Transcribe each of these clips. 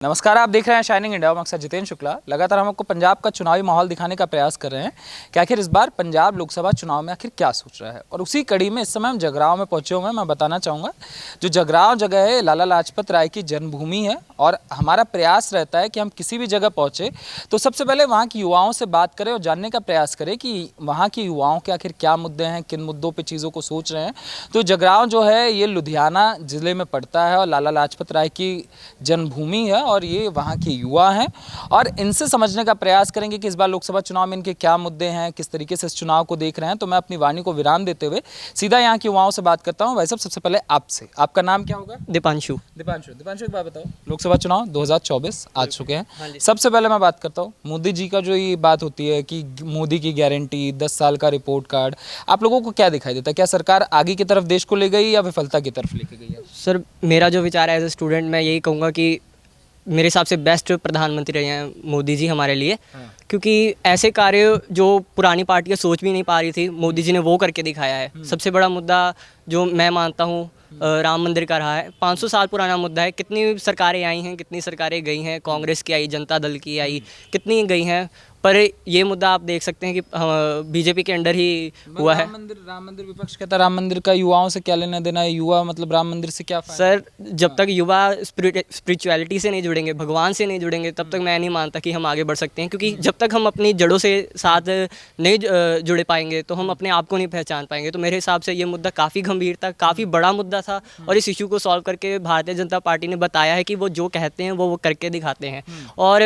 नमस्कार, आप देख रहे हैं शाइनिंग इंडिया। मकसद जितेंद्र शुक्ला। लगातार हम आपको पंजाब का चुनावी माहौल दिखाने का प्रयास कर रहे हैं कि आखिर इस बार पंजाब लोकसभा चुनाव में आखिर क्या सोच रहा है। और उसी कड़ी में इस समय हम जगरांव में पहुंचे हुए हैं। मैं बताना चाहूँगा, जो जगरांव जगह है लाला लाजपत राय की जन्मभूमि है और हमारा प्रयास रहता है कि हम किसी भी जगह पहुँचे तो सबसे पहले वहाँ की युवाओं से बात करें और जानने का प्रयास करें कि वहाँ की युवाओं के आखिर क्या मुद्दे हैं, किन मुद्दों पर चीज़ों को सोच रहे हैं। तो जगरांव जो है ये लुधियाना ज़िले में पड़ता है और लाला लाजपत राय की जन्मभूमि है और ये वहाँ के युवा हैं और इनसे समझने का प्रयास करेंगे कि इस बार लोकसभा चुनाव में इनके क्या मुद्दे हैं, किस तरीके से इस चुनाव को देख रहे हैं। तो मैं अपनी वाणी को विराम देते हुए सीधा यहाँ के युवाओं से बात करता हूँ। भाई साहब, सबसे पहले आपसे, आपका नाम क्या होगा? दीपांशु। दीपांशु एक बात बताओ, लोकसभा चुनाव 2024 आ चुके हैं। सबसे पहले मैं बात करता हूँ मोदी जी का, जो ये बात होती है कि मोदी की गारंटी 10 साल का रिपोर्ट कार्ड, आप लोगों को क्या दिखाई देता है? क्या सरकार आगे की तरफ देश को ले गई या विफलता की तरफ लेके गई है? सर, मेरा जो विचार है एज ए स्टूडेंट, मैं यही कहूँगा कि मेरे हिसाब से बेस्ट प्रधानमंत्री रहे हैं मोदी जी हमारे लिए। क्योंकि ऐसे कार्य जो पुरानी पार्टियां सोच भी नहीं पा रही थी, मोदी जी ने वो करके दिखाया है। सबसे बड़ा मुद्दा जो मैं मानता हूँ राम मंदिर का रहा है। 500 साल पुराना मुद्दा है। कितनी सरकारें आई हैं, कितनी सरकारें गई हैं, कांग्रेस की आई, जनता दल की आई, कितनी गई हैं, पर ये मुद्दा आप देख सकते हैं कि बीजेपी के अंडर ही हुआ है। राम मंदिर विपक्ष कहता है राम मंदिर का युवाओं से क्या लेना देना है, युवा मतलब राम मंदिर से क्या फायदा? सर, जब तक युवा स्पिरिचुअलिटी से नहीं जुड़ेंगे, भगवान से नहीं जुड़ेंगे, तब तक मैं नहीं मानता कि हम आगे बढ़ सकते हैं। क्योंकि जब तक हम अपनी जड़ों से साथ नहीं जुड़े पाएंगे तो हम अपने आप को नहीं पहचान पाएंगे। तो मेरे हिसाब से ये मुद्दा काफ़ी गंभीर था, काफ़ी बड़ा मुद्दा था और इस इशू को सॉल्व करके भारतीय जनता पार्टी ने बताया है कि वो जो कहते हैं वो करके दिखाते हैं। और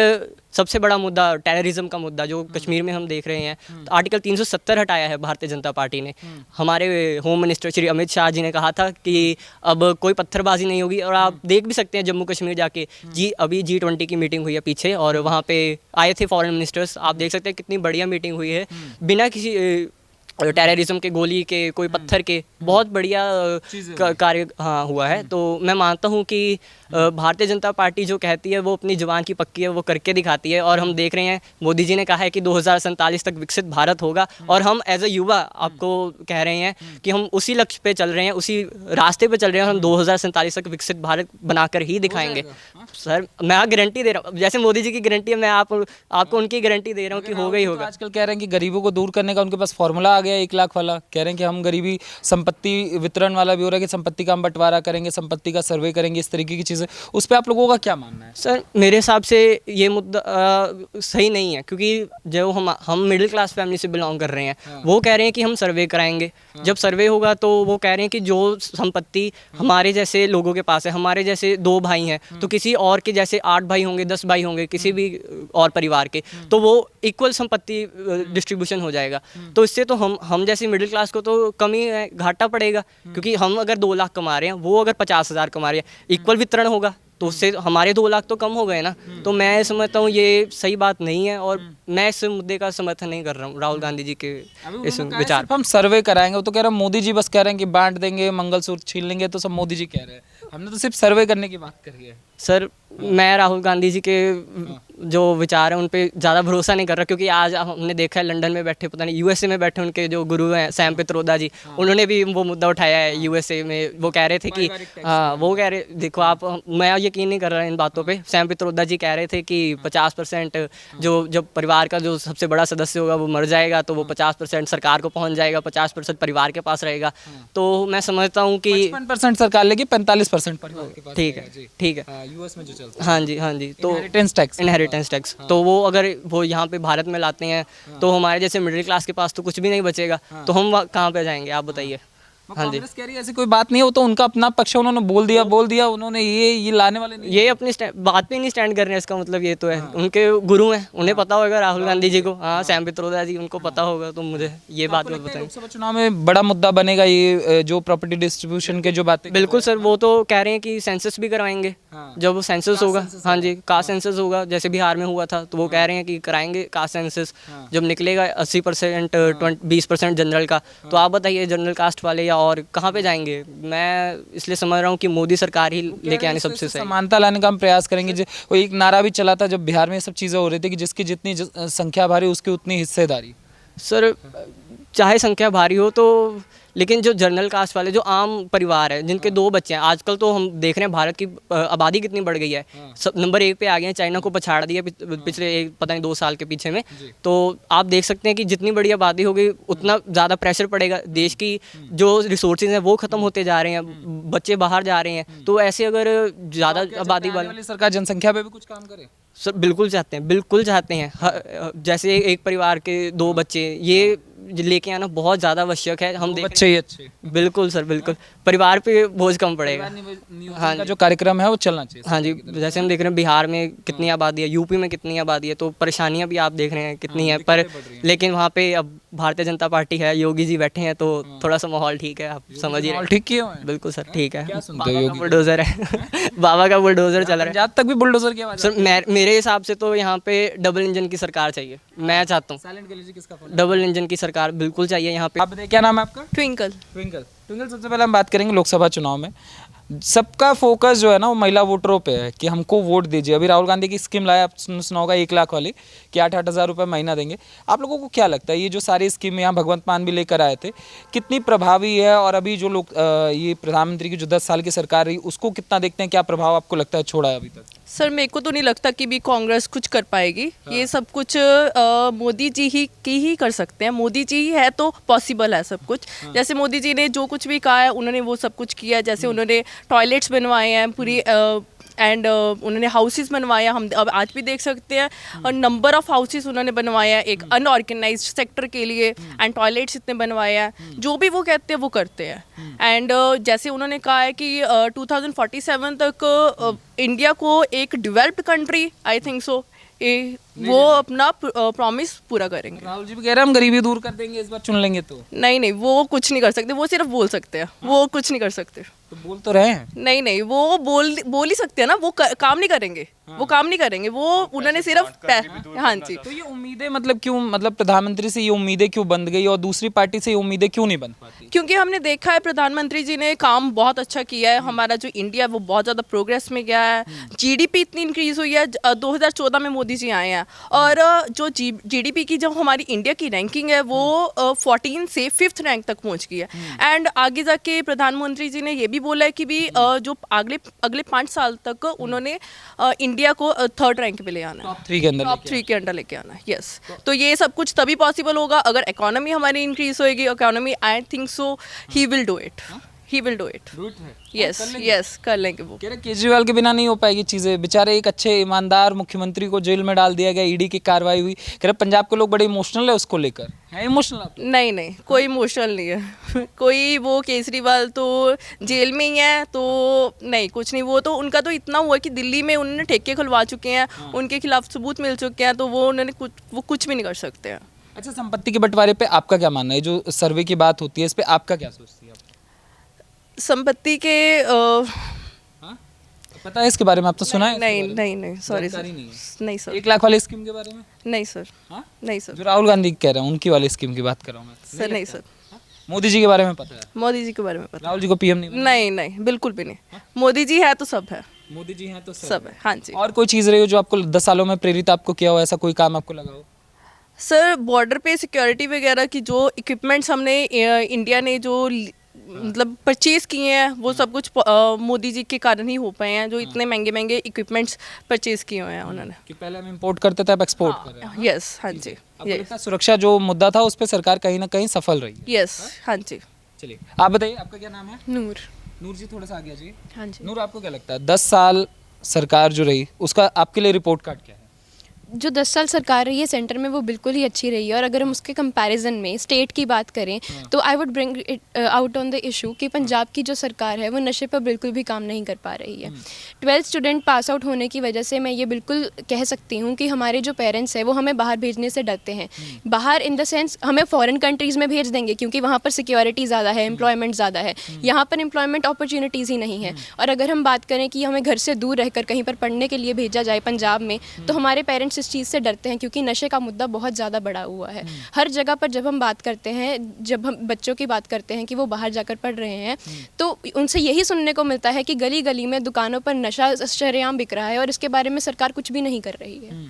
सबसे बड़ा मुद्दा टेररिज्म का मुद्दा जो कश्मीर में हम देख रहे हैं, तो आर्टिकल 370 हटाया है भारतीय जनता पार्टी ने। हमारे होम मिनिस्टर श्री अमित शाह जी ने कहा था कि अब कोई पत्थरबाजी नहीं होगी। और आप देख भी सकते हैं जम्मू कश्मीर जाके, जी अभी G20 की मीटिंग हुई है पीछे और वहाँ पे आए थे फॉरेन मिनिस्टर्स। आप देख सकते हैं कितनी बढ़िया मीटिंग हुई है, बिना किसी टेररिज्म के, गोली के, कोई पत्थर के, बहुत बढ़िया कार्य हुआ है। तो मैं मानता हूँ कि भारतीय जनता पार्टी जो कहती है वो अपनी जुबान की पक्की है, वो करके दिखाती है। और हम देख रहे हैं मोदी जी ने कहा है कि 2047 तक विकसित भारत होगा और हम एज ए युवा आपको कह रहे हैं कि हम उसी लक्ष्य पे चल रहे हैं, उसी रास्ते पे चल रहे हैं। हम 2047 तक विकसित भारत बनाकर ही दिखाएंगे। सर, मैं गारंटी दे रहा हूँ, जैसे मोदी जी की गारंटी है, मैं आपको उनकी गारंटी दे रहा हूँ कि होगा ही होगा। आजकल कह रहे हैं कि गरीबों को दूर करने का उनके पास फॉर्मूला आ गया 1 लाख वाला। कह रहे हैं कि हम गरीबी संपत्ति वितरण वाला भी हो रहा है कि संपत्ति का हम बंटवारा करेंगे, संपत्ति का सर्वे करेंगे, इस तरीके की चीज़ें। उस पर आप लोगों का क्या मानना है? सर, मेरे हिसाब से ये मुद्दा सही नहीं है। क्योंकि जो हम मिडिल क्लास फैमिली से बिलोंग कर रहे हैं, वो कह रहे हैं कि हम सर्वे कराएंगे। जब सर्वे होगा तो वो कह रहे हैं कि जो संपत्ति हमारे जैसे लोगों के पास है, हमारे जैसे 2 भाई हैं तो किसी और के जैसे 8 भाई होंगे, 10 भाई होंगे, किसी भी और परिवार के, तो वो इक्वल संपत्ति डिस्ट्रीब्यूशन हो जाएगा। तो इससे तो हम जैसे मिडिल क्लास को तो कम ही घाटा पड़ेगा। क्योंकि हम अगर 2 लाख कमा रहे हैं, वो अगर 50,000 कमा रहे हैं, इक्वल वितरण होगा तो उससे हमारे 2 लाख तो कम हो गए ना। तो मैं समझता हूँ ये सही बात नहीं है और मैं इस मुद्दे का समर्थन नहीं कर रहा हूँ राहुल गांधी जी के इस विचार। हम सर्वे कराएंगे, वो तो कह रहे हैं मोदी जी बस कह रहे हैं कि बांट देंगे, मंगलसूत्र छीन लेंगे, तो सब मोदी जी कह रहे हैं। हमने तो सिर्फ सर्वे करने की बात करी है। सर, मैं राहुल गांधी जी के जो विचार हैं उन पे ज़्यादा भरोसा नहीं कर रहा। क्योंकि आज हमने देखा है लंदन में बैठे, पता नहीं USA में बैठे उनके जो गुरु हैं सैम पित्रोदा जी, उन्होंने भी वो मुद्दा उठाया है USA में। वो कह रहे थे कि वो कह रहे, देखो आप, मैं यकीन नहीं कर रहा इन बातों पे। सैम पित्रोदा जी कह रहे थे कि 50% जो जब परिवार का जो सबसे बड़ा सदस्य होगा वो मर जाएगा तो वो 50% सरकार को पहुँच जाएगा, 50% परिवार के पास रहेगा। तो मैं समझता हूँ कि 55% सरकार लेगी, 45% परिवार के पास। ठीक है, ठीक है, US में जो चलता है। हाँ जी, हाँ जी। तो इनहेरिटेंस टैक्स, तो वो अगर वो यहाँ पे भारत में लाते हैं तो हमारे जैसे मिडिल क्लास के पास तो कुछ भी नहीं बचेगा। तो हम कहाँ पे जाएंगे, आप बताइए? हाँ जी, कांग्रेस कह रही है ऐसी कोई बात नहीं है, वो तो उनका अपना पक्ष है, उन्होंने बोल दिया उन्होंने ये लाने वाले नहीं। ये अपनी बात पे नहीं स्टैंड कर रहे हैं, इसका मतलब ये तो है उनके गुरु हैं, उन्हें पता होगा राहुल गांधी जी को। हाँ, सैम पित्रोदा जी, उनको पता होगा। तो मुझे ये बात बताएं, लोकसभा चुनाव में बड़ा मुद्दा बनेगा ये जो प्रॉपर्टी डिस्ट्रीब्यूशन के जो बातें? बिल्कुल सर, वो तो कह रहे हैं कि सेंसस भी करवाएंगे जब सेंसस होगा। हाँ जी, कास्ट सेंसस होगा, जैसे बिहार में हुआ था, तो वो कह रहे हैं कि कराएंगे कास्ट सेंसस। जब निकलेगा 80% 20% जनरल का, तो आप बताइए जनरल कास्ट वाले या और कहाँ पे जाएंगे? मैं इसलिए समझ रहा हूँ कि मोदी सरकार ही लेके आने सबसे सही। समानता लाने का हम प्रयास करेंगे। वो एक नारा भी चला था जब बिहार में ये सब चीज़ें हो रही थी कि जिसकी जितनी संख्या भारी उसकी उतनी हिस्सेदारी। सर, चाहे संख्या भारी हो तो, लेकिन जो जनरल कास्ट वाले जो आम परिवार है जिनके 2 बच्चे हैं, आजकल तो हम देख रहे हैं भारत की आबादी कितनी बढ़ गई है, सब नंबर 1 पे आ गए हैं, चाइना को पछाड़ दिया पिछले पता नहीं 2 साल के पीछे में। तो आप देख सकते हैं कि जितनी बड़ी आबादी होगी उतना ज़्यादा प्रेशर पड़ेगा, देश की जो रिसोर्सेज हैं वो ख़त्म होते जा रहे हैं, बच्चे बाहर जा रहे हैं, तो ऐसे अगर ज़्यादा आबादी वाली सरकार जनसंख्या पे भी कुछ काम करे। सर बिल्कुल चाहते हैं, बिल्कुल चाहते हैं। जैसे एक परिवार के 2 बच्चे ये लेके आना बहुत ज़्यादा आवश्यक है। हम देख बच्चे ही अच्छे, बिल्कुल सर, बिल्कुल परिवार पे बोझ कम पड़ेगा। हाँ, का जो कार्यक्रम है वो चलना चाहिए। हाँ जी, जैसे हम देख रहे हैं बिहार में कितनी आबादी है, यूपी में कितनी आबादी है, तो परेशानियां भी आप देख रहे हैं कितनी है, पर लेकिन वहाँ पे अब भारतीय जनता पार्टी है, योगी जी बैठे हैं, तो थोड़ा सा माहौल ठीक है, आप समझिए। ठीक किए हुए हैं। बिल्कुल सर, ठीक है। सुनते हो बाबा का योगी? बुलडोजर है बाबा का बुलडोजर चल रहा है पंजाब तक भी बुलडोजर की आवाज सर। मेरे हिसाब से तो यहाँ पे डबल इंजन की सरकार चाहिए, मैं चाहता हूँ साइलेंट के लिए किसका फोन? डबल इंजन की सरकार बिल्कुल चाहिए यहाँ पे। आप बताइए क्या नाम है आपका? ट्विंकल। ट्विंकल। ट्विंकल, सबसे पहले हम बात करेंगे लोकसभा चुनाव में सबका फोकस जो है ना वो महिला वोटरों पे है कि हमको वोट दीजिए। अभी राहुल गांधी की स्कीम लाया, आप सुना होगा 1 लाख वाली, कि 8-8 हज़ार रुपये महीना देंगे। आप लोगों को क्या लगता है ये जो सारी स्कीम यहाँ भगवंत मान भी लेकर आए थे कितनी प्रभावी है, और अभी जो लोग ये प्रधानमंत्री की जो 10 साल की सरकार रही उसको कितना देखते हैं, क्या प्रभाव आपको लगता है छोड़ा है अभी तक? सर मेरे को तो नहीं लगता कि भी कांग्रेस कुछ कर पाएगी। ये सब कुछ मोदी जी ही कर सकते हैं। मोदी जी ही है तो पॉसिबल है सब कुछ। जैसे मोदी जी ने जो कुछ भी कहा है उन्होंने वो सब कुछ किया। जैसे उन्होंने टॉयलेट्स बनवाए हैं पूरी एंड उन्होंने हाउसेस बनवाया, हम अब आज भी देख सकते हैं, और नंबर ऑफ हाउसेस उन्होंने बनवाया एक अनऑर्गेनाइज्ड सेक्टर के लिए, एंड टॉयलेट्स इतने बनवाया है। जो भी वो कहते हैं वो करते हैं। एंड जैसे उन्होंने कहा है कि 2047 तक इंडिया को एक developed country, I think so, वो अपना प्रॉमिस पूरा करेंगे। राहुल जी भी कह रहे हैं हम गरीबी दूर कर देंगे इस बार चुन लेंगे तो। नहीं, वो कुछ नहीं कर सकते, वो सिर्फ बोल सकते हैं। वो कुछ नहीं कर सकते। तो बोल तो रहे हैं। नहीं, वो बोल ही सकते हैं ना, वो काम नहीं करेंगे। वो काम नहीं करेंगे, वो उन्होंने सिर्फ हाँ जी। तो ये उम्मीदें मतलब क्यों, मतलब प्रधानमंत्री से ये उम्मीदें क्यों बंद गई और दूसरी पार्टी से ये उम्मीदें क्यों नहीं बन पाती? क्योंकि हमने देखा है प्रधानमंत्री जी ने काम बहुत अच्छा किया है। हमारा जो इंडिया वो बहुत ज़्यादा प्रोग्रेस में गया है। जीडीपी इतनी इंक्रीज हुई है। 2014 में मोदी जी आए हैं, और जो जीडीपी की जो हमारी इंडिया की रैंकिंग है वो 14 से 5th रैंक तक पहुंच गई है। एंड आगे जाके प्रधानमंत्री जी ने ये भी बोला है कि भी जो अगले 5 साल तक उन्होंने इंडिया को 3rd रैंक पे ले आना है, टॉप 3 के अंदर टॉप 3 के अंडर लेके आना है। यस, तो ये सब कुछ तभी पॉसिबल होगा अगर इकोनॉमी हमारी इंक्रीज होएगी। Economy, I think so he will do it. He will do it. Yes, कर लेंगे वो। कह रहे केजरीवाल के बिना नहीं हो पाएगी चीजें। बेचारे एक अच्छे ईमानदार मुख्यमंत्री को जेल में डाल दिया गया, ईडी की कार्रवाई हुई। कह रहे पंजाब के लोग बड़े इमोशनल है उसको लेकर। है इमोशनल आप? नहीं, कोई इमोशनल नहीं है। कोई वो केजरीवाल तो जेल में ही है, तो नहीं कुछ नहीं। वो तो उनका तो इतना हुआ कि दिल्ली में उन्होंने ठेके खुलवा चुके हैं, उनके खिलाफ सबूत मिल चुके हैं, तो वो उन्होंने कुछ भी नहीं कर सकते हैं। अच्छा, संपत्ति के बंटवारे पे आपका क्या मानना है? जो सर्वे की बात होती है इस पे आपका क्या सोचती है आप? संपत्ति के पता है इसके बारे में? आप तो सुना है? नहीं, सॉरी सर। नहीं सर। 1 लाख वाली स्कीम के बारे में? नहीं सर। हाँ? नहीं सर। जो राहुल गांधी कह रहे हैं उनकी वाली स्कीम की बात कर रहा हूँ मैं। सर नहीं सर। मोदी जी के बारे में पता है? मोदी जी के बारे में पता। राहुल जी को पीएम नहीं? नहीं, बिल्कुल भी नहीं। मोदी जी है तो सब है। मोदी जी हैं तो सब है, हाँ जी। और कोई चीज़ रही हो जो आपको 10 सालों में प्रेरित आपको किया हो, ऐसा कोई काम आपको लगा हो? सर बॉर्डर पे सिक्योरिटी वगैरह की जो इक्विपमेंट्स हमने इंडिया ने जो मतलब परचेज किए हैं वो सब कुछ मोदी जी के कारण ही हो पाए हैं। जो इतने महंगे इक्विपमेंट्स परचेज किए हुए हैं उन्होंने। कि पहले हम इंपोर्ट करते थे, अब एक्सपोर्ट कर रहे हैं। यस, हाँ जी। आपको लगता है सुरक्षा जो मुद्दा था उस पर सरकार कहीं ना कहीं सफल रही है? यस, हाँ जी। चलिए आप बताइए, आपका क्या नाम है? नूर। नूर जी, थोड़ा सा आगे आ जाइए। हाँ जी। नूर, आपको क्या लगता है 10 साल सरकार जो रही उसका आपके लिए रिपोर्ट कार्ड क्या है? जो 10 साल सरकार रही है सेंटर में वो बिल्कुल ही अच्छी रही है। और अगर हम उसके कंपैरिजन में स्टेट की बात करें तो I would bring it out on the issue कि पंजाब की जो सरकार है वो नशे पर बिल्कुल भी काम नहीं कर पा रही है। 12th स्टूडेंट पास आउट होने की वजह से मैं ये बिल्कुल कह सकती हूँ कि हमारे जो पेरेंट्स हैं वो हमें बाहर भेजने से डरते हैं। बाहर इन द सेंस हमें फॉरेन कंट्रीज़ में भेज देंगे क्योंकि वहाँ पर सिक्योरिटी ज़्यादा है, एम्प्लॉयमेंट ज़्यादा है। यहाँ पर एम्प्लॉयमेंट अपॉर्चुनिटीज़ ही नहीं है। और अगर हम बात करें कि हमें घर से दूर रहकर कहीं पर पढ़ने के लिए भेजा जाए पंजाब में, तो हमारे पेरेंट्स इस चीज़ से डरते हैं क्योंकि नशे का मुद्दा बहुत ज़्यादा बड़ा हुआ है। हर जगह पर जब हम बात करते हैं, जब हम बच्चों की बात करते हैं कि वो बाहर जाकर पढ़ रहे हैं, तो उनसे यही सुनने को मिलता है कि गली गली में दुकानों पर नशा शरेआम बिक रहा है और इसके बारे में सरकार कुछ भी नहीं कर रही है।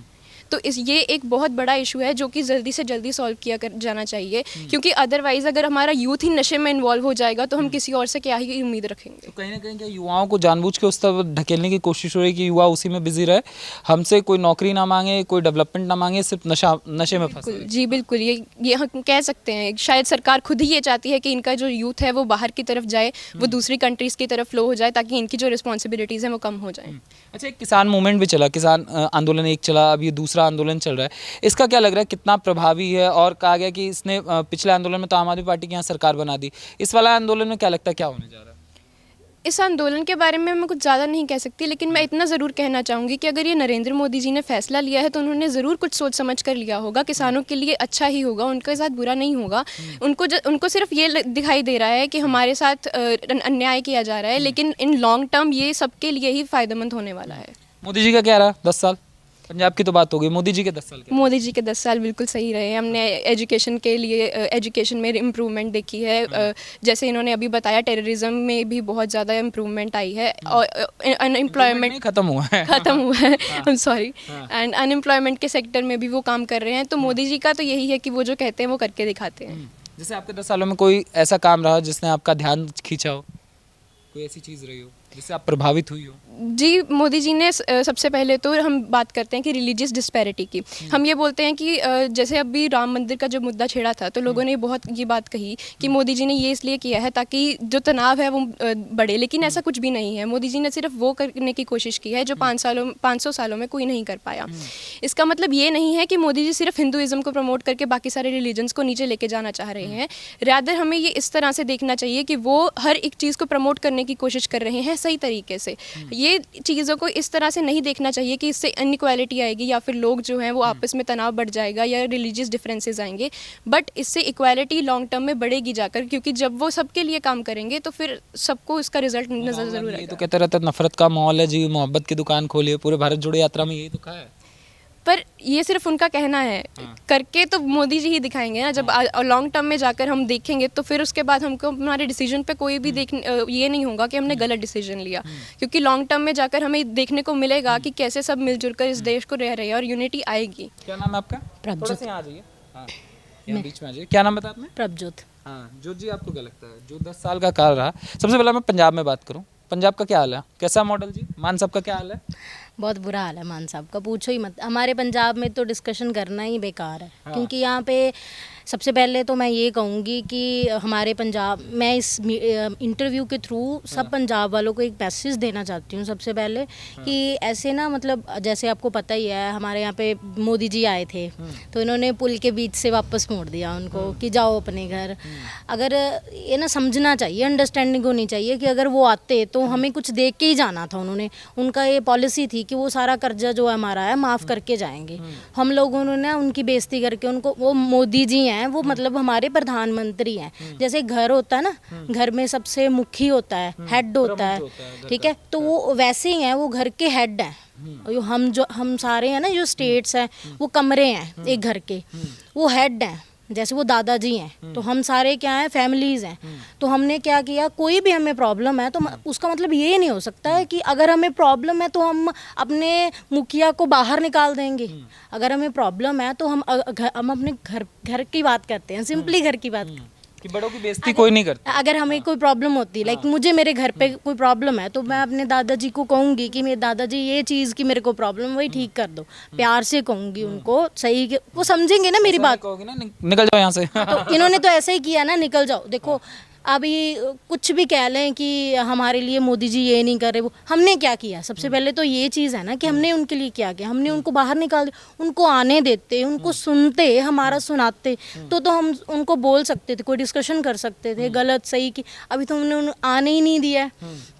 तो ये एक बहुत बड़ा इशू है जो कि जल्दी से जल्दी सॉल्व किया जाना चाहिए, क्योंकि अदरवाइज अगर हमारा यूथ ही नशे में इन्वॉल्व हो जाएगा तो हम किसी और से क्या ही उम्मीद रखेंगे। तो कहीं ना कहीं क्या युवाओं को जानबूझ के उस तरफ ढकेलने की कोशिश हो रही है कि युवा उसी में बिजी रहे, हमसे कोई नौकरी ना मांगे, कोई डेवलपमेंट ना मांगे, सिर्फ नशे में फंसे। जी बिल्कुल, ये हम कह सकते हैं, शायद सरकार खुद ही ये चाहती है कि इनका जो यूथ है वो बाहर की तरफ जाए, वो दूसरी कंट्रीज़ की तरफ फ्लो हो जाए, ताकि इनकी जो रिस्पॉन्सिबिलिटीज़ हैं वो कम हो जाए। अच्छा, एक किसान मूवमेंट भी चला, किसान आंदोलन एक चला, अब ये दूसरा आंदोलन चल रहा है, इसका क्या लग रहा है कितना प्रभावी है? और कहा गया कि इसने पिछले आंदोलन में तो आम आदमी पार्टी की यहाँ सरकार बना दी, इस वाला आंदोलन में क्या लगता है क्या होने जा रहा है? इस आंदोलन के बारे में मैं कुछ ज़्यादा नहीं कह सकती, लेकिन मैं इतना ज़रूर कहना चाहूँगी कि अगर ये नरेंद्र मोदी जी ने फैसला लिया है तो उन्होंने ज़रूर कुछ सोच समझ कर लिया होगा, किसानों के लिए अच्छा ही होगा, उनके साथ बुरा नहीं होगा। उनको सिर्फ ये दिखाई दे रहा है कि हमारे साथ अन्याय किया जा रहा है, लेकिन इन लॉन्ग टर्म ये सबके लिए ही फ़ायदेमंद होने वाला है। मोदी जी का क्या रहा 10 साल? पंजाब की तो बात हो गई, मोदी जी के 10 साल क्या? मोदी जी के 10 साल बिल्कुल सही रहे। हमने एजुकेशन के लिए एजुकेशन में इम्प्रूवमेंट देखी है, जैसे इन्होंने अभी बताया टेररिज्म में भी बहुत ज़्यादा इम्प्रूवमेंट आई है, और अनएम्प्लॉयमेंट खत्म हुआ है। ख़त्म हुआ है, I am sorry, and unemployment के सेक्टर में भी वो काम कर रहे हैं। तो मोदी जी का तो यही है कि वो जो कहते हैं वो करके दिखाते हैं। जैसे आपके 10 सालों में कोई ऐसा काम रहा जिसने आपका ध्यान खींचा हो, कोई ऐसी चीज़ रही हो जिससे आप प्रभावित हुई हो? जी, मोदी जी ने सबसे पहले तो हम बात करते हैं कि रिलीजियस डिस्पैरिटी की। हम ये बोलते हैं कि जैसे अभी राम मंदिर का जो मुद्दा छेड़ा था तो लोगों ने बहुत ये बात कही कि मोदी जी ने ये इसलिए किया है ताकि जो तनाव है वो बढ़े, लेकिन ऐसा कुछ भी नहीं है। मोदी जी ने सिर्फ वो करने की कोशिश की है जो 500 सालों में कोई नहीं कर पाया। इसका मतलब ये नहीं है कि मोदी जी सिर्फ हिंदुइज्म को प्रमोट करके बाकी सारे रिलीजन्स को नीचे लेके जाना चाह रहे हैं। रादर हमें ये इस तरह से देखना चाहिए कि वो हर एक चीज़ को प्रमोट करने की कोशिश कर रहे हैं सही तरीके से। ये चीज़ों को इस तरह से नहीं देखना चाहिए कि इससे इनइक्वालिटी आएगी या फिर लोग जो हैं वो आपस में तनाव बढ़ जाएगा या रिलीजियस डिफरेंसेस आएंगे, बट इससे इक्वालिटी लॉन्ग टर्म में बढ़ेगी जाकर, क्योंकि जब वो सबके लिए काम करेंगे तो फिर सबको इसका रिजल्ट नजर जरूर ये आएगा। तो कहते रहते हैं नफरत का माहौल है जी, मोहब्बत की दुकान खोली है, पूरे भारत जोड़ो यात्रा में यही तो कहा है। पर ये सिर्फ उनका कहना है, करके तो मोदी जी ही दिखाएंगे ना। जब लॉन्ग टर्म में जाकर हम देखेंगे तो फिर उसके बाद हमको हमारे डिसीजन पे कोई भी ये नहीं होगा कि हमने गलत डिसीजन लिया, क्योंकि लॉन्ग टर्म में जाकर हमें देखने को मिलेगा कि कैसे सब मिलजुल कर इस देश को रह रहे हैं और यूनिटी आएगी। क्या नाम है आपका? प्रभजोत। थोड़ा सा यहाँ आ जाइए, हाँ, यहाँ बीच में आ जाइए। क्या नाम बताया आपने? प्रभजोत। हाँ, जोत जी, आपको क्या लगता है जो 10 साल का काल रहा? सबसे पहले मैं पंजाब में बात करूँ, पंजाब का क्या हाल है, कैसा मॉडल जी? मान साहब का क्या हाल है? बहुत बुरा हाल है मान साहब का, पूछो ही मत। हमारे पंजाब में तो डिस्कशन करना ही बेकार है, क्योंकि यहाँ पे सबसे पहले तो मैं ये कहूँगी कि हमारे पंजाब, मैं इस इंटरव्यू के थ्रू सब पंजाब वालों को एक मैसेज देना चाहती हूँ सबसे पहले, कि ऐसे ना, मतलब जैसे आपको पता ही है हमारे यहाँ पे मोदी जी आए थे तो इन्होंने पुल के बीच से वापस मोड़ दिया उनको कि जाओ अपने घर। अगर ये ना समझना चाहिए, अंडरस्टैंडिंग होनी चाहिए कि अगर वो आते तो हमें कुछ देख के ही जाना था। उनका ये पॉलिसी थी कि वो सारा कर्जा जो हमारा है माफ़ करके जाएंगे। हम लोगों ने ना उनकी बेइज्जती करके उनको, वो मोदी जी हैं वो मतलब हमारे प्रधानमंत्री हैं। जैसे घर होता है ना, घर में सबसे मुखी होता है, हेड होता है, ठीक है, तो वो वैसे ही हैं, वो घर के हेड हैं। हम सारे हैं ना, जो स्टेट्स हैं वो कमरे हैं एक घर के, वो हेड हैं। जैसे वो दादाजी हैं तो हम सारे क्या हैं, फैमिलीज़ हैं। तो हमने क्या किया, कोई भी हमें प्रॉब्लम है तो उसका मतलब ये नहीं हो सकता है कि अगर हमें प्रॉब्लम है तो हम अपने मुखिया को बाहर निकाल देंगे। अगर हमें प्रॉब्लम है तो हम अपने घर की बात करते हैं, सिंपली घर की बात कि बड़ों की बेइज्जती कोई नहीं करता। अगर हमें कोई प्रॉब्लम होती है, लाइक मुझे मेरे घर पे कोई प्रॉब्लम है तो मैं अपने दादाजी को कहूँगी कि मेरे दादाजी ये चीज़ की मेरे को प्रॉब्लम, वही ठीक कर दो। प्यार से कहूँगी उनको, सही वो समझेंगे ना मेरी बात। कहोगे ना निकल जाओ यहाँ से। तो इन्होंने तो ऐसा ही किया ना, निकल जाओ। देखो अभी कुछ भी कह लें कि हमारे लिए मोदी जी ये नहीं कर रहे, वो हमने क्या किया? सबसे पहले तो ये चीज़ है ना कि हमने उनके लिए क्या किया। हमने उनको बाहर निकाल दिया, उनको आने देते, उनको सुनते, हमारा सुनाते तो हम उनको बोल सकते थे, कोई डिस्कशन कर सकते थे गलत सही की। अभी तो हमने आने ही नहीं दिया है।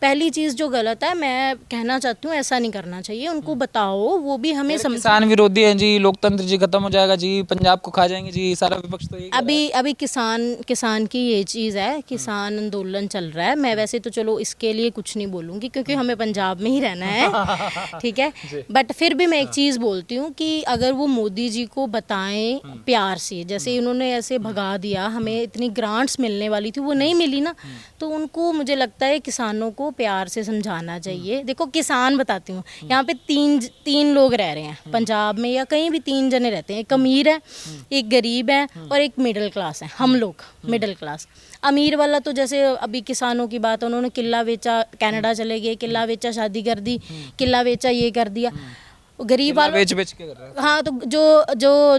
पहली चीज़ जो गलत है, मैं कहना चाहती हूँ ऐसा नहीं करना चाहिए। उनको बताओ, वो भी हमें समझ। किसान विरोधी है जी, लोकतंत्र जी खत्म हो जाएगा जी, पंजाब को खा जाएंगे जी, सारा विपक्ष तो यही। अभी किसान की ये चीज़ है कि किसान आंदोलन चल रहा है। मैं वैसे तो चलो इसके लिए कुछ नहीं बोलूँगी क्योंकि हमें पंजाब में ही रहना है, ठीक है, बट फिर भी मैं एक चीज़ बोलती हूँ कि अगर वो मोदी जी को बताएं प्यार से, जैसे उन्होंने ऐसे भगा दिया, हमें इतनी ग्रांट्स मिलने वाली थी वो नहीं मिली ना, तो उनको मुझे लगता है किसानों को प्यार से समझाना चाहिए। देखो किसान बताती हूँ, यहाँ पे तीन लोग रह रहे हैं पंजाब में, या कहीं भी 3 जने रहते हैं, एक अमीर है, एक गरीब है और एक मिडिल क्लास है। हम लोग मिडिल क्लास। अमीर वाला तो जैसे अभी किसानों की बात है, उन्होंने किला बेचा, कनाडा चले गए, किला बेचा, शादी कर दी, किला बेचा, ये कर दिया। गरीब वाला बेच बेच के कर रहा है। हाँ, तो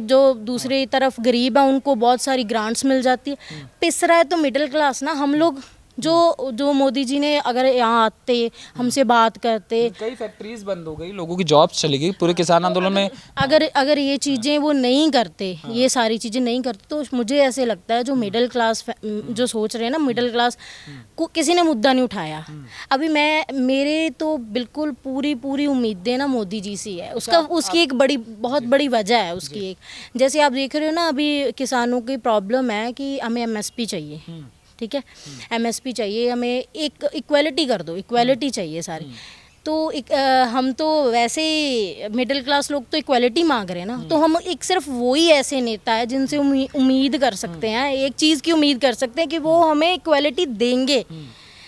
जो दूसरी तरफ गरीब है उनको बहुत सारी ग्रांट्स मिल जाती है। पिस रहा है तो मिडिल क्लास ना, हम लोग जो मोदी जी ने अगर यहाँ आते, हमसे बात करते, कई फैक्ट्रीज बंद हो गई, लोगों की जॉब्स चली गई पूरे किसान आंदोलन में। अगर ये चीज़ें वो नहीं करते, ये सारी चीज़ें नहीं करते, तो मुझे ऐसे लगता है जो मिडिल क्लास जो सोच रहे हैं ना, मिडिल क्लास को किसी ने मुद्दा नहीं उठाया। अभी मेरे तो बिल्कुल पूरी उम्मीदें ना मोदी जी से है। उसकी एक बहुत बड़ी वजह है उसकी। एक जैसे आप देख रहे हो ना, अभी किसानों की प्रॉब्लम है कि हमें MSP चाहिए, ठीक है, MSP चाहिए, हमें एक इक्वालिटी कर दो, इक्वालिटी चाहिए सारी। तो हम तो वैसे ही मिडिल क्लास लोग तो इक्वालिटी मांग रहे हैं ना, तो हम एक सिर्फ वही ऐसे नेता है जिनसे उम्मीद कर सकते हैं, एक चीज़ की उम्मीद कर सकते हैं कि वो हमें इक्वालिटी देंगे।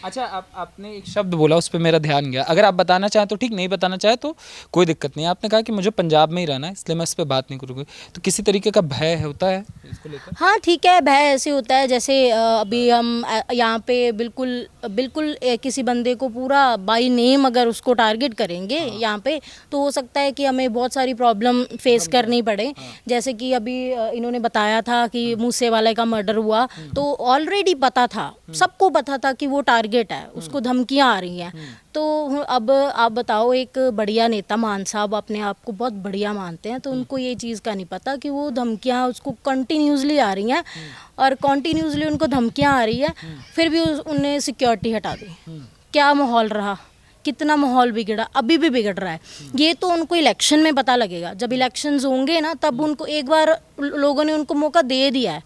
अच्छा, आपने एक शब्द बोला, उस पर मेरा ध्यान गया। अगर आप बताना चाहें तो ठीक, नहीं बताना चाहे तो कोई दिक्कत नहीं। आपने कहा कि मुझे पंजाब में ही रहना है, इसलिए मैं इस पर बात नहीं करूँगी। तो किसी तरीके का भय होता है इसको लेकर? हाँ ठीक है, भय ऐसे होता है जैसे अभी हम यहाँ पे बिल्कुल किसी बंदे को पूरा बाय नेम अगर उसको टारगेट करेंगे यहाँ पे, तो हो सकता है कि हमें बहुत सारी प्रॉब्लम फेस करनी पड़े। जैसे कि अभी इन्होंने बताया था कि मूसे वाले का मर्डर हुआ, तो ऑलरेडी पता था, सबको पता था कि वो टारगेट है, उसको धमकियाँ आ रही हैं। तो अब आप बताओ, एक बढ़िया नेता, मान साहब अपने आप को बहुत बढ़िया मानते हैं, तो उनको ये चीज़ का नहीं पता कि वो धमकियाँ उसको कंटिन्यूसली आ रही हैं, और कंटिन्यूसली उनको धमकियाँ आ रही है, फिर भी उन्हें सिक्योरिटी हटा दी। क्या माहौल रहा, कितना माहौल बिगड़ा, अभी भी बिगड़ रहा है। ये तो उनको इलेक्शन में पता लगेगा, जब इलेक्शंस होंगे ना, तब उनको एक बार लोगों ने उनको मौका दे दिया है,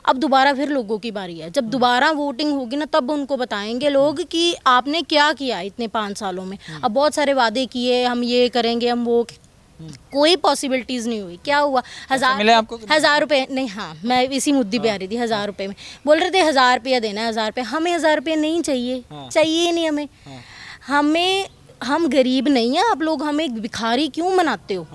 अब दोबारा फिर लोगों की बारी है। जब दोबारा वोटिंग होगी ना, तब उनको बताएंगे लोग कि आपने क्या किया इतने 5 सालों में। अब बहुत सारे वादे किए, हम ये करेंगे, हम वो, कोई पॉसिबिलिटीज़ नहीं हुई। क्या हुआ? मिले आपको? 1000 रुपये नहीं, हाँ मैं इसी मुद्दे पे आ रही थी। 1000 रुपये में बोल रहे थे 1000 रुपया देना है, 1000 रुपये। हमें 1000 रुपये नहीं चाहिए, चाहिए ही नहीं हमें। हम गरीब नहीं हैं, आप लोग हमें भिखारी क्यों बनाते हो?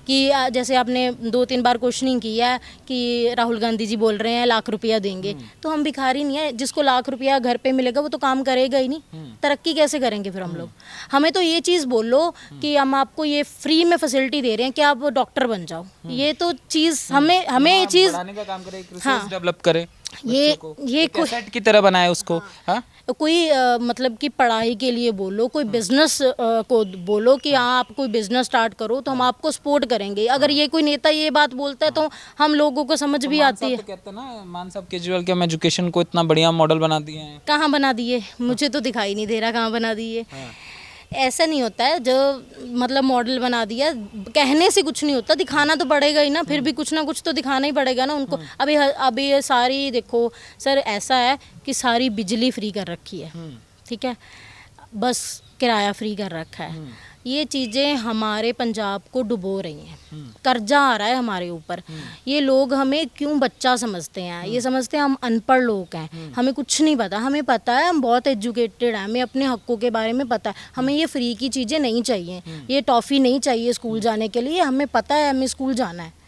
कि जैसे आपने 2-3 बार क्वेश्चनिंग किया है कि राहुल गांधी जी बोल रहे हैं लाख रुपया देंगे, तो हम भिखारी नहीं है। जिसको लाख रुपया घर पे मिलेगा वो तो काम करेगा ही नहीं, तरक्की कैसे करेंगे फिर हम लोग? हमें तो ये चीज़ बोलो कि हम आपको ये फ्री में फैसिलिटी दे रहे हैं कि आप डॉक्टर बन जाओ। ये तो चीज़ हमें ये चीज़ का काम करे, रिसर्च डेवलप करे, ये सेट की तरह बनाए उसको। हाँ, कोई मतलब कि पढ़ाई के लिए बोलो, कोई बिजनेस को बोलो कि हाँ आप कोई बिजनेस स्टार्ट करो, तो हम आपको सपोर्ट करेंगे। अगर ये कोई नेता ये बात बोलता है तो हम लोगों को समझ भी आती है। तो कहते हैं ना, मान साहब केजरीवाल के हम एजुकेशन को इतना बढ़िया मॉडल बना दिए हैं। कहाँ बना दिए? मुझे तो दिखाई नहीं दे रहा कहाँ बना दिए। ऐसा नहीं होता है, जो मतलब मॉडल बना दिया, कहने से कुछ नहीं होता, दिखाना तो पड़ेगा ही ना। फिर भी कुछ ना कुछ तो दिखाना ही पड़ेगा ना उनको। अभी ये सारी देखो सर, ऐसा है कि सारी बिजली फ्री कर रखी है, ठीक है, बस किराया फ्री कर रखा है। ये चीज़ें हमारे पंजाब को डुबो रही हैं, कर्जा आ रहा है हमारे ऊपर। ये लोग हमें क्यों बच्चा समझते हैं? ये समझते हैं हम अनपढ़ लोग हैं, हमें कुछ नहीं पता। हमें पता है, हम बहुत एजुकेटेड हैं, हमें अपने हकों के बारे में पता है। हमें ये फ्री की चीज़ें नहीं चाहिए, ये टॉफ़ी नहीं चाहिए स्कूल जाने के लिए। हमें पता है हमें स्कूल जाना है,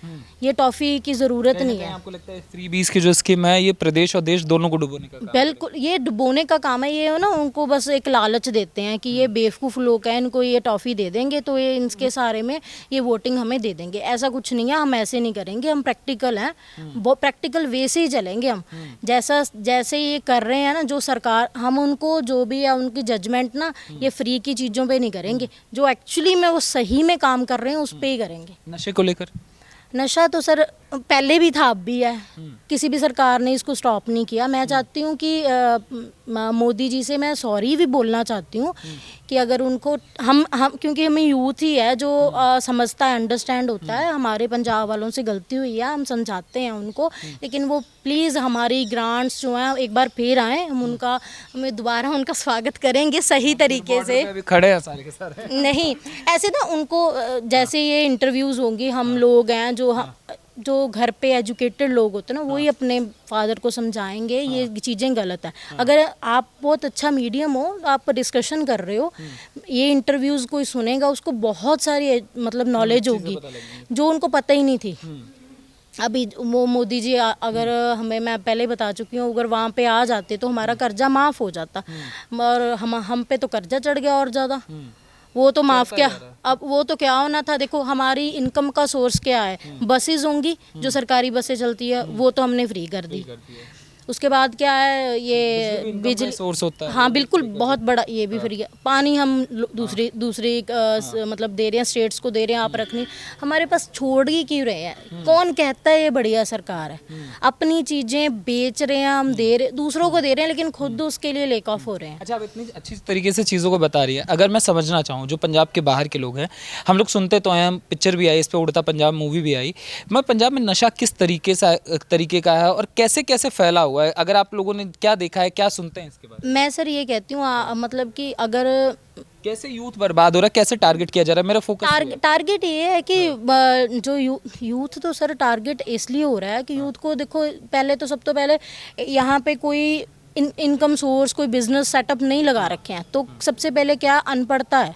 ये टॉफ़ी की ज़रूरत नहीं है। आपको लगता है फ्री बीस की जो स्कीम है, ये प्रदेश और देश दोनों को डुबोने का काम? बिल्कुल, ये डुबोने का काम है। ये हो ना, उनको बस एक लालच देते हैं कि ये बेवकूफ़ लोग हैं, इनको ये टॉफ़ी दे देंगे तो ये इनके सारे में ये वोटिंग हमें दे देंगे। ऐसा कुछ नहीं है, हम ऐसे नहीं करेंगे। हम प्रैक्टिकल हैं, वो प्रैक्टिकल वे से ही चलेंगे हम। जैसे ये कर रहे हैं ना जो सरकार, हम उनको जो भी है उनकी जजमेंट ना ये फ्री की चीज़ों पे नहीं करेंगे, जो एक्चुअली में वो सही में काम कर रहे हैं उस पर ही करेंगे। नशे को लेकर? नशा तो सर पहले भी था, अब भी है, किसी भी सरकार ने इसको स्टॉप नहीं किया। मैं चाहती हूँ कि मोदी जी से मैं सॉरी भी बोलना चाहती हूँ कि अगर उनको हम क्योंकि हमें यूथ ही है जो समझता है, अंडरस्टैंड होता है, हमारे पंजाब वालों से गलती हुई है, हम समझाते हैं उनको, लेकिन वो प्लीज़ हमारी ग्रांट्स जो हैं एक बार फिर आएँ, हमें दोबारा उनका स्वागत करेंगे सही तरीके से। अभी खड़े हैं सारे के सारे। नहीं ऐसे ना उनको जैसे ये इंटरव्यूज़ होंगी, हम लोग हैं जो घर पे एजुकेटेड लोग होते हैं ना, वही अपने फादर को समझाएंगे ये चीज़ें गलत है। अगर आप बहुत अच्छा मीडियम हो, आप डिस्कशन कर रहे हो, ये इंटरव्यूज़ कोई सुनेगा, उसको बहुत सारी मतलब नॉलेज होगी जो उनको पता ही नहीं थी। अभी वो मोदी जी अगर मैं पहले बता चुकी हूँ, अगर वहाँ पे आ जाते तो हमारा कर्जा माफ़ हो जाता, और हम पे तो कर्जा चढ़ गया और ज़्यादा। वो तो माफ़ क्या, अब वो तो क्या होना था। देखो हमारी इनकम का सोर्स क्या है, बसेस होंगी, जो सरकारी बसें चलती है वो तो हमने फ्री कर दी। उसके बाद क्या है, ये बिजली सोर्स होता है। हाँ बिल्कुल, बहुत बड़ा ये भी फ्री है। पानी हम दूसरी मतलब दे रहे हैं, स्टेट्स को दे रहे हैं, आप रखनी, हमारे पास छोड़ ही क्यों रहे हैं। कौन कहता है ये बढ़िया सरकार है? अपनी चीज़ें बेच रहे हैं, हम दे रहे, दूसरों को दे रहे हैं, लेकिन खुद उसके लिए लेक ऑफ हो रहे हैं। अच्छा, आप इतनी अच्छी तरीके से चीज़ों को बता रही है, अगर मैं समझना चाहूँ, जो पंजाब के बाहर के लोग हैं, हम लोग सुनते तो हैं, पिक्चर भी आई इस पे, उड़ता पंजाब मूवी भी आई, मैं पंजाब में नशा किस तरीके का है और कैसे कैसे फैला हुआ है, अगर आप लोगों ने क्या देखा है, क्या सुनते हैं इसके बारे में? मैं सर ये कहती हूँ मतलब कि अगर कैसे यूथ बर्बाद हो रहा है, कैसे टारगेट किया जा रहा है, मेरा फोकस टारगेट ये है कि जो यूथ तो सर टारगेट इसलिए हो रहा है कि यूथ को देखो, पहले तो सब तो पहले यहाँ पे कोई इनकम सोर्स, कोई बिजनेस सेटअप नहीं लगा रखे हैं, तो सबसे पहले क्या, अनपढ़ता है,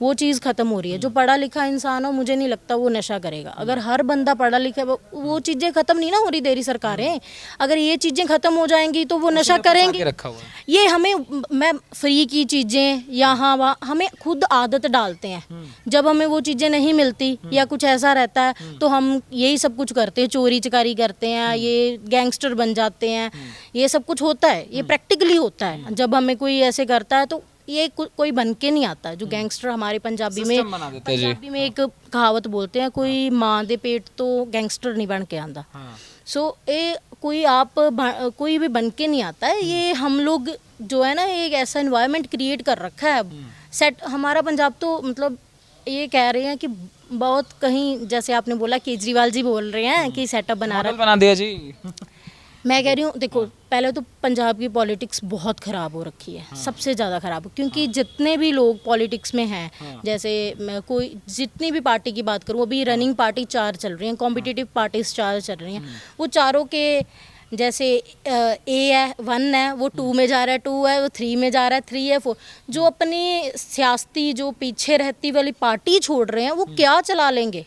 वो चीज़ ख़त्म हो रही है। जो पढ़ा लिखा इंसान हो, मुझे नहीं लगता वो नशा करेगा। अगर हर बंदा पढ़ा लिखा, वो चीज़ें ख़त्म नहीं ना हो रही, देरी सरकारें, अगर ये चीज़ें ख़त्म हो जाएंगी तो वो नशा करेंगे। रखा हुआ है ये हमें, मैं फ्री की चीज़ें यहाँ वहाँ, हमें खुद आदत डालते हैं। जब हमें वो चीज़ें नहीं मिलती या कुछ ऐसा रहता है तो हम यही सब कुछ करते हैं, चोरी चकारी करते हैं, ये गैंगस्टर बन जाते हैं, ये सब कुछ होता है, ये प्रैक्टिकली होता है। जब हमें कोई ऐसे करता है तो ये कोई बन के नहीं आता। जो गैंगस्टर हमारे पंजाबी में एक कहावत बोलते हैं, कोई माँ दे पेट तो गैंगस्टर नहीं बन के आंदा। सो ये कोई भी बन के नहीं आता है। ये हम लोग जो है ना, एक ऐसा इन्वायरमेंट क्रिएट कर रखा है सेट। हमारा पंजाब तो मतलब ये कह रहे हैं कि बहुत कहीं, जैसे आपने बोला केजरीवाल जी बोल रहे हैं कि सेटअप बना दिया जी। मैं कह रही हूँ, देखो पहले तो पंजाब की पॉलिटिक्स बहुत ख़राब हो रखी है, सबसे ज़्यादा ख़राब, क्योंकि जितने भी लोग पॉलिटिक्स में हैं, जैसे मैं कोई जितनी भी पार्टी की बात करूँ, अभी रनिंग पार्टी 4 चल रही हैं, कॉम्पिटिटिव पार्टीज 4 चल रही हैं, वो चारों के जैसे ए है 1 है, वो 2 में जा रहा है, 2 है वो 3 में जा रहा है, 3 है 4। जो अपनी सियासती जो पीछे रहती वाली पार्टी छोड़ रहे हैं, वो क्या चला लेंगे?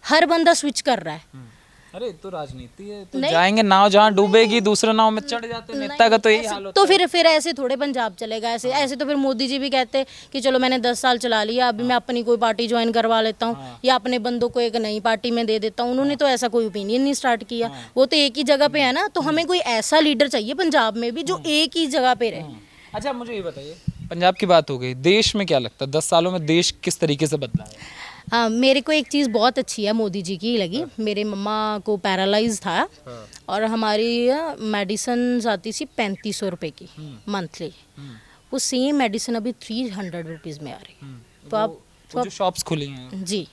हर बंदा स्विच कर रहा है। अरे तो राजनीति है, तो जाएंगे, नाव जहाँ डूबेगी दूसरे नाव में चढ़ जाते हैं, नेता का तो यही हाल होता है। तो फिर ऐसे थोड़े पंजाब चलेगा। ऐसे तो फिर मोदी जी भी कहते कि चलो मैंने 10 साल चला लिया, अभी मैं अपनी कोई पार्टी ज्वाइन करवा लेता हूँ, या अपने बंदों को एक नई पार्टी में दे देता हूँ। उन्होंने तो ऐसा कोई ओपिनियन नहीं स्टार्ट किया, वो तो एक ही जगह पे है ना। तो हमें कोई ऐसा लीडर चाहिए पंजाब में भी जो एक ही जगह पे रहे। अच्छा, मुझे ये बताइए, पंजाब की बात हो गई, देश में क्या लगता है 10 सालों में देश किस तरीके से बदला है? मेरे को एक चीज़ बहुत अच्छी है मोदी जी की लगी। मेरे मम्मा को पैरालाइज था, और हमारी मेडिसिन आती थी 3500 रुपये की मंथली। वो सेम मेडिसिन अभी 300 रुपीज़ में आ रही। तो आप जो शॉप्स खुली हैं जी,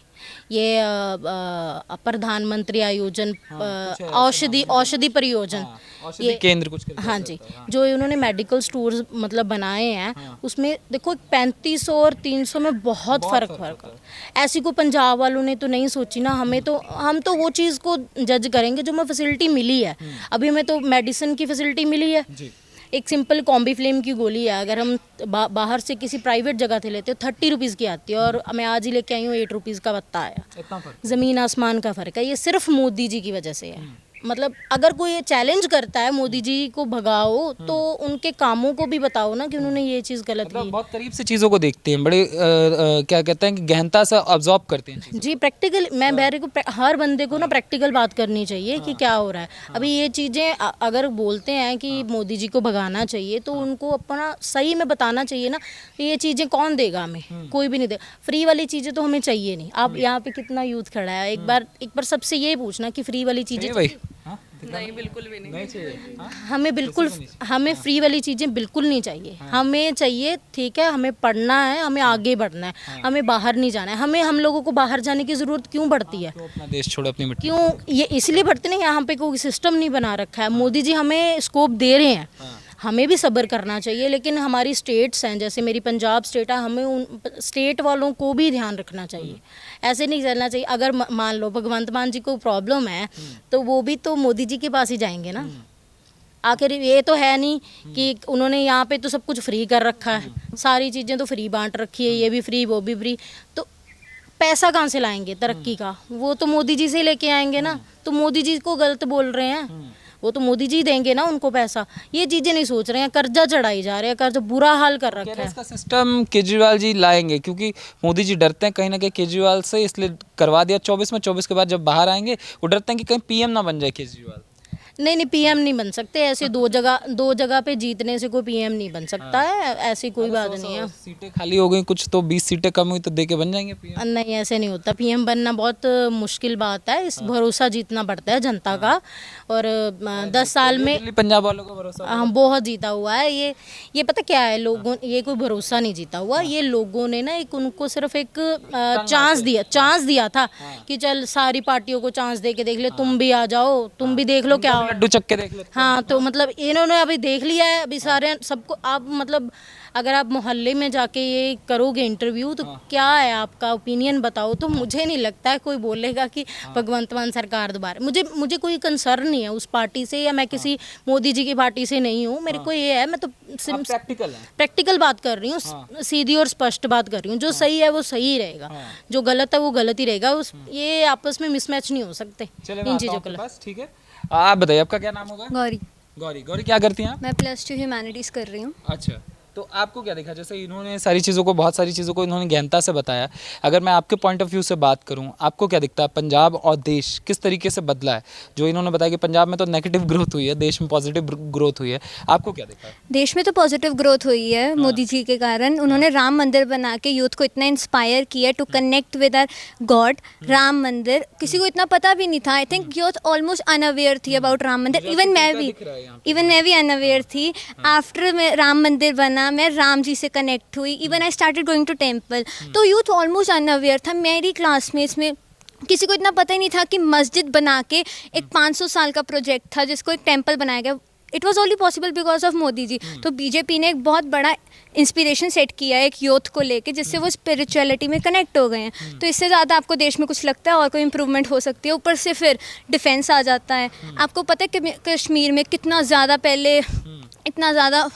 ये प्रधानमंत्री आयोजन औषधि परियोजन, औषधि केंद्र कुछ हाँ जी, जो उन्होंने मेडिकल स्टोर्स मतलब बनाए हैं, उसमें देखो 3500 और 300 में बहुत फर्क है। ऐसी को पंजाब वालों ने तो नहीं सोची ना। हम तो वो चीज़ को जज करेंगे जो हमें फैसिलिटी मिली है। अभी हमें तो मेडिसिन की फैसिलिटी मिली है। एक सिंपल कॉम्बीफ्लेम की गोली है, अगर हम बाहर से किसी प्राइवेट जगह से लेते हो 30 रुपीज़ की आती है, और मैं आज ही लेके आई हूँ 8 रुपीज़ का बत्ता आया। ज़मीन आसमान का फ़र्क है। ये सिर्फ मोदी जी की वजह से है। मतलब अगर कोई ये चैलेंज करता है मोदी जी को भगाओ, तो उनके कामों को भी बताओ ना कि उन्होंने ये चीज़ गलत की। बहुत करीब से चीज़ों को देखते हैं, बड़े क्या कहते हैं कि गहनता से ऑब्जॉर्व करते हैं जी। प्रैक्टिकल, मैं मेरे को हर बंदे को ना प्रैक्टिकल बात करनी चाहिए कि क्या हो रहा है। अभी ये चीज़ें अगर बोलते हैं कि मोदी जी को भगाना चाहिए, तो उनको अपना सही में बताना चाहिए ना। ये चीज़ें कौन देगा हमें? कोई भी नहीं देगा। फ्री वाली चीज़ें तो हमें चाहिए नहीं। आप यहाँ पे कितना यूथ खड़ा है, एक बार सबसे ये पूछना कि फ्री वाली चीज़ें नहीं बिल्कुल भी नहीं। नहीं चाहिए। हाँ? हमें बिल्कुल हमें फ्री वाली चीज़ें बिल्कुल नहीं चाहिए। हमें चाहिए, ठीक है, हमें पढ़ना है, हमें आगे बढ़ना है, हमें बाहर नहीं जाना है। हमें हम लोगों को बाहर जाने की ज़रूरत क्यों पड़ती है? तो अपना देश छोड़ो, अपनी मिट्टी। क्यों ये इसलिए बढ़ते नहीं, यहाँ पे कोई सिस्टम नहीं बना रखा है। मोदी जी हमें स्कोप दे रहे हैं, हमें भी सब्र करना चाहिए। लेकिन हमारी स्टेट्स हैं, जैसे मेरी पंजाब स्टेट है, हमें उन स्टेट वालों को भी ध्यान रखना चाहिए। ऐसे नहीं चलना चाहिए। अगर मान लो भगवंत मान जी को प्रॉब्लम है तो वो भी तो मोदी जी के पास ही जाएंगे ना। आखिर ये तो है नहीं कि उन्होंने यहाँ पे तो सब कुछ फ्री कर रखा है, सारी चीज़ें तो फ्री बांट रखी है, ये भी फ्री वो भी फ्री, तो पैसा कहाँ से लाएंगे तरक्की का? वो तो मोदी जी से लेके आएंगे ना। तो मोदी जी को गलत बोल रहे हैं, वो तो मोदी जी देंगे ना उनको पैसा। ये चीज़ें नहीं सोच रहे हैं, कर्जा चढ़ाई जा रहे हैं, कर्जा बुरा हाल कर रखा है। इसका सिस्टम केजरीवाल जी लाएंगे, क्योंकि मोदी जी डरते हैं कहीं ना कहीं केजरीवाल से, इसलिए करवा दिया 24 में। 24 के बाद जब बाहर आएंगे वो डरते हैं कि कहीं पीएम ना बन जाए केजरीवाल। नहीं पीएम नहीं बन सकते ऐसे। दो जगह पे जीतने से कोई पीएम नहीं बन सकता है, ऐसी कोई बात नहीं है। सीटें खाली हो गई कुछ, तो 20 सीटें कम हुई तो दे के बन जाएंगे पीएम। नहीं, ऐसे नहीं होता। पीएम बनना बहुत मुश्किल बात है। इस भरोसा जीतना पड़ता है जनता का। और 10 साल में दिल्ली पंजाब वालों का भरोसा। हम बहुत जीता हुआ है। ये पता क्या है, लोगों ये कोई भरोसा नहीं जीता हुआ। ये लोगों ने ना एक उनको सिर्फ एक चांस दिया था कि चल सारी पार्टियों को चांस दे के देख ले, तुम भी आ जाओ, तुम भी देख लो क्या हो। लड्डू चक्के देख लेते। हाँ, तो मतलब इन्होंने अभी देख लिया है। अभी सारे सबको आप मतलब अगर आप मोहल्ले में जाके ये करोगे इंटरव्यू तो क्या है आपका ओपिनियन बताओ, तो मुझे नहीं लगता है कोई बोलेगा कि भगवंत मान सरकार दोबारा। मुझे कोई कंसर्न नहीं है उस पार्टी से, या मैं किसी मोदी जी की पार्टी से नहीं हूँ। मेरे को ये है, मैं तो प्रैक्टिकल बात कर रही हूँ, सीधी और स्पष्ट बात कर रही हूँ। जो सही है वो सही रहेगा, जो गलत है वो गलत ही रहेगा। ये आपस में मिसमैच नहीं हो सकते इन चीज़ों के। ठीक है, आप बताइए आपका क्या नाम होगा? गौरी। गौरी क्या करती हैं आप? मैं +2 ह्यूमैनिटीज़ कर रही हूँ। अच्छा, तो आपको क्या दिखा? जैसे इन्होंने सारी चीज़ों को, बहुत सारी चीज़ों को इन्होंने गहनता से बताया। अगर मैं आपके पॉइंट ऑफ व्यू से बात करूं, आपको क्या दिखता है पंजाब और देश किस तरीके से बदला है? जो इन्होंने बताया कि पंजाब में तो नेगेटिव ग्रोथ हुई है, देश में पॉजिटिव ग्रोथ हुई है, आपको क्या दिखा? देश में तो पॉजिटिव ग्रोथ हुई है मोदी जी के कारण। उन्होंने राम मंदिर बना के यूथ को इतना इंस्पायर किया to connect with our god. Ram Mandir किसी को इतना पता भी नहीं था। I think youth almost unaware थी अबाउट राम मंदिर। इवन मैं भी अनअवेयर थी। आफ्टर राम मंदिर बना, मैं राम जी से कनेक्ट हुई। Even I started going to temple. तो यूथ ऑलमोस्ट अनअवेयर था। मेरी क्लासमेट्स में किसी को इतना पता ही नहीं था कि मस्जिद बना के एक 500 साल का प्रोजेक्ट था जिसको एक टेम्पल बनाया गया। It was only possible because of Modi ji. तो बीजेपी ने एक बहुत बड़ा इंस्पिरेशन सेट किया है एक यूथ को लेके, जिससे वो स्पिरिचुअलिटी में कनेक्ट हो गए हैं। तो इससे ज़्यादा आपको देश में कुछ लगता है और कोई इम्प्रूवमेंट हो सकती है? ऊपर से फिर डिफेंस आ जाता है। आपको पता है कि कश्मीर में कितना ज़्यादा पहले इतना ज़्यादा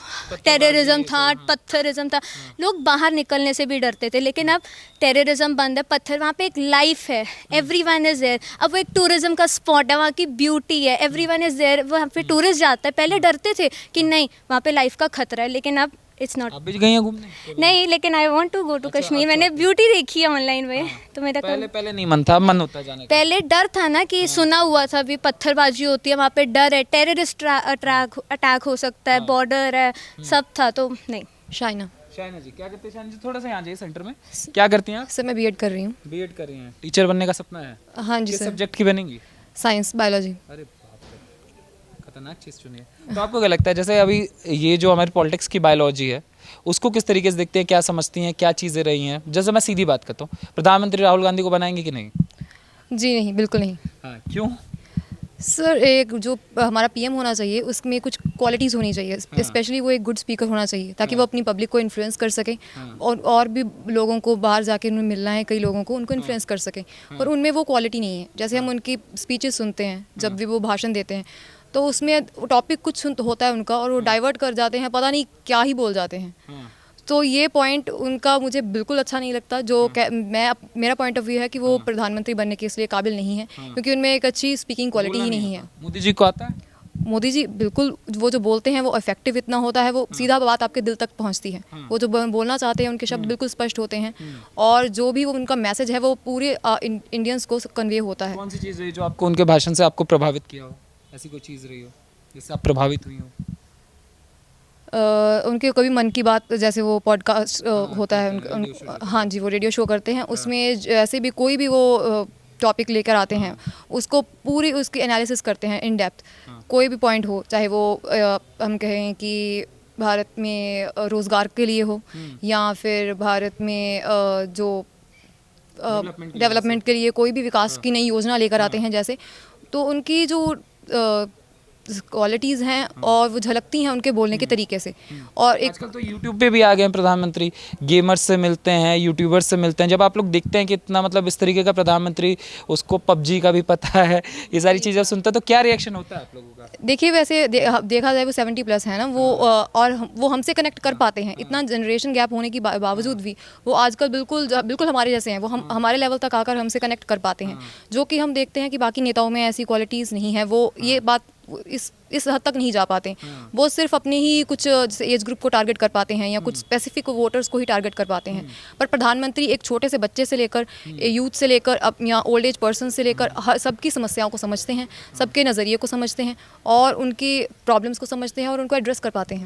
टेररिज्म था, पत्थरिज्म था, लोग बाहर निकलने से भी डरते थे। लेकिन अब टेररिज्म बंद है, पत्थर, वहाँ पे एक लाइफ है, एवरीवन इज़ देयर। अब वो एक टूरिज्म का स्पॉट है, वहाँ की ब्यूटी है, एवरीवन इज़ देयर, वहाँ पे टूरिस्ट जाता है। पहले डरते थे कि नहीं वहाँ पे लाइफ का खतरा है, लेकिन अब इट्स नॉट। आप भी गई हैं घूमने? नहीं, लेकिन I want to go to Kashmir. मैंने ब्यूटी देखी है ऑनलाइन में, तो मेरा पहले नहीं मन था, मन होता है जाने का। पहले डर था ना कि सुना हुआ था भी पत्थरबाजी होती है वहाँ पे, डर है, टेररिस्ट अटैक हो सकता है, बॉर्डर है, सब था, तो नहीं। शाइना। शाइना जी क्या करते हैं? शाइना जी थोड़ा सा यहाँ जाइए सेंटर में। क्या करती हैं आप? सर मैं बीएड कर रही हूँ। बीएड कर रही हैं। टीचर बनने का सपना है? हाँ जी किस सर। सब्जेक्ट की बनेंगी? Science, biology. अरे बाप रे, खतरनाक चीज़ चुनी है। तो आपको क्या लगता है, जैसे अभी ये जो हमारी पॉलिटिक्स की बायोलॉजी है उसको किस तरीके से देखते हैं, क्या समझती हैं, क्या चीज़ें रही हैं? जैसे मैं सीधी बात करता हूँ, प्रधानमंत्री राहुल गांधी को बनाएंगे कि नहीं? जी नहीं, बिल्कुल नहीं। हाँ, क्यों? सर एक जो हमारा पीएम होना चाहिए उसमें कुछ क्वालिटीज़ होनी चाहिए। स्पेशली वो एक गुड स्पीकर होना चाहिए ताकि वो अपनी पब्लिक को इन्फ्लुएंस कर सके, और भी लोगों को बाहर जाके उन्हें मिलना है, कई लोगों को उनको इन्फ्लुएंस कर सके, और उनमें वो क्वालिटी नहीं है। जैसे हम उनकी स्पीचेस सुनते हैं, जब भी वो भाषण देते हैं तो उसमें टॉपिक कुछ होता है उनका और वो डाइवर्ट कर जाते हैं, पता नहीं क्या ही बोल जाते हैं। तो ये पॉइंट उनका मुझे बिल्कुल अच्छा नहीं लगता। जो मेरा पॉइंट ऑफ व्यू है कि वो प्रधानमंत्री बनने के इसलिए काबिल नहीं है, क्योंकि उनमें एक अच्छी स्पीकिंग क्वालिटी ही नहीं है। मोदी जी को आता है? मोदी जी बिल्कुल, वो जो बोलते हैं वो इफेक्टिव इतना होता है, वो सीधा बात आपके दिल तक पहुंचती है। वो जो बोलना चाहते हैं उनके शब्द बिल्कुल स्पष्ट होते हैं, और जो भी वो उनका मैसेज है वो पूरे इंडियंस को कन्वे होता है। कौन सी चीज़ रही जो आपको उनके भाषण से आपको प्रभावित किया हो? ऐसी कोई चीज़ रही हो जिससे आप प्रभावित हुई हो? उनके कभी मन की बात, जैसे वो पॉडकास्ट होता है हाँ जी, वो रेडियो शो करते हैं, उसमें ऐसे भी कोई भी वो टॉपिक लेकर आते हैं उसको पूरी उसकी एनालिसिस करते हैं इन डेप्थ। कोई भी पॉइंट हो, चाहे वो हम कहें कि भारत में रोज़गार के लिए हो या फिर भारत में जो डेवलपमेंट के लिए कोई भी विकास की नई योजना लेकर आते हैं जैसे, तो उनकी जो क्वालिटीज़ हैं और वो झलकती हैं उनके बोलने के तरीके से। और एक आजकल तो यूट्यूब पे भी आ गए हैं प्रधानमंत्री, गेमर्स से मिलते हैं, यूट्यूबर्स से मिलते हैं। जब आप लोग देखते हैं कि इतना मतलब इस तरीके का प्रधानमंत्री, उसको पबजी का भी पता है, ये सारी चीज़ें सुनते हैं, तो क्या रिएक्शन होता है आप लोगों का? देखिए वैसे देखा जाए वो 70+ है ना वो, और वो हमसे कनेक्ट कर पाते हैं। इतना जनरेशन गैप होने की बावजूद भी वो आजकल बिल्कुल हमारे जैसे हैं। वो हम हमारे लेवल तक आकर हमसे कनेक्ट कर पाते हैं, जो कि हम देखते हैं कि बाकी नेताओं में ऐसी क्वालिटीज़ नहीं है। वो ये बात इस हद तक नहीं जा पाते। वो सिर्फ अपने ही कुछ जैसे एज ग्रुप को टारगेट कर पाते हैं या कुछ स्पेसिफिक वोटर्स को ही टारगेट कर पाते हैं। पर प्रधानमंत्री एक छोटे से बच्चे से लेकर यूथ से लेकर या ओल्ड एज पर्सन से लेकर हर सबकी समस्याओं को समझते हैं, सबके नज़रिए को समझते हैं और उनकी प्रॉब्लम्स को समझते हैं और उनको एड्रेस कर पाते हैं।